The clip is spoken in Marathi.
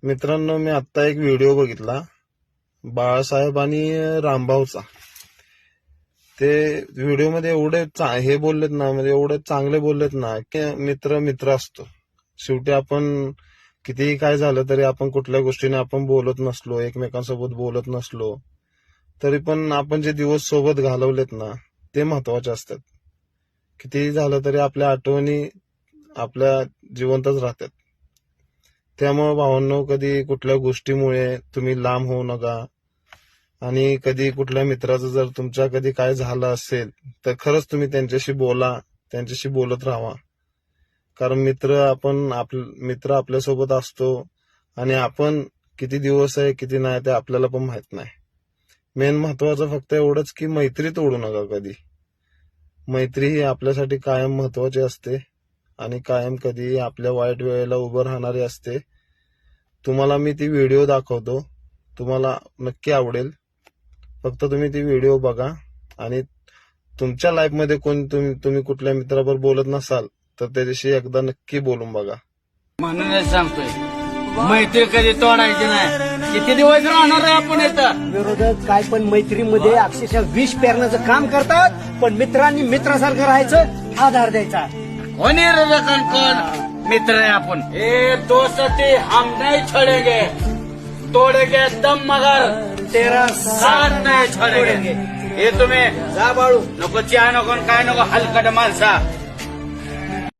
मित्रांनो, मी आत्ता एक व्हिडिओ बघितला बाळासाहेब आणि रामभाऊचा. ते व्हिडिओमध्ये एवढे हे बोललेत ना, म्हणजे एवढे चांगले बोललेत ना, की मित्र मित्र असतो. शेवटी आपण कितीही काय झालं तरी आपण कुठल्या गोष्टीने आपण बोलत नसलो, एकमेकांसोबत बोलत नसलो, तरी पण आपण जे दिवस सोबत घालवलेत ना ते महत्वाचे असतात. कितीही झालं तरी आपल्या आठवणी आपल्या जिवंतच राहतात. त्यामुळे भावांनो, कधी कुठल्या गोष्टीमुळे तुम्ही लांब होऊ नका. आणि कधी कुठल्या मित्राचं जर तुमच्या कधी काय झालं असेल तर खरंच तुम्ही त्यांच्याशी बोला, त्यांच्याशी बोलत राहा. कारण मित्र आपल्यासोबत असतो आणि आपण किती दिवस आहे किती नाही ते आपल्याला पण माहित नाही. मेन महत्वाचं फक्त एवढंच की मैत्री तोडू नका कधी. मैत्री ही आपल्यासाठी कायम महत्वाची असते आणि कायम कधी आपल्या वाईट वेळेला उभं राहणारी असते. तुम्हाला मी ती व्हिडिओ दाखवतो, तुम्हाला नक्की आवडेल. फक्त तुम्ही ती व्हिडिओ बघा आणि तुमच्या लाईफ मध्ये तुम्ही कुठल्या मित्राबरोबर बोलत नसाल तर त्याच्याशी एकदा नक्की बोलून बघा. म्हणूनच सांगतोय, मैत्री कधी तोडायची नाही. किती दिवस राहणार आहे आपण इथं? विरोधक काय पण मैत्रीमध्ये अक्षरशः विष पेरण्याचं काम करतात, पण मित्रांनी मित्रासारखं राहायचं, आधार द्यायचा. कोणी रजकन कोण मित्र आहे आपण. ए दोस्ती हम नहीं छोडेंगे, तोडेंगे दम मगर तेरा साथ नाही छोडेंगे. हे तुम्ही जा बाळू. नको चहा नको काय नको हलकट माणसा.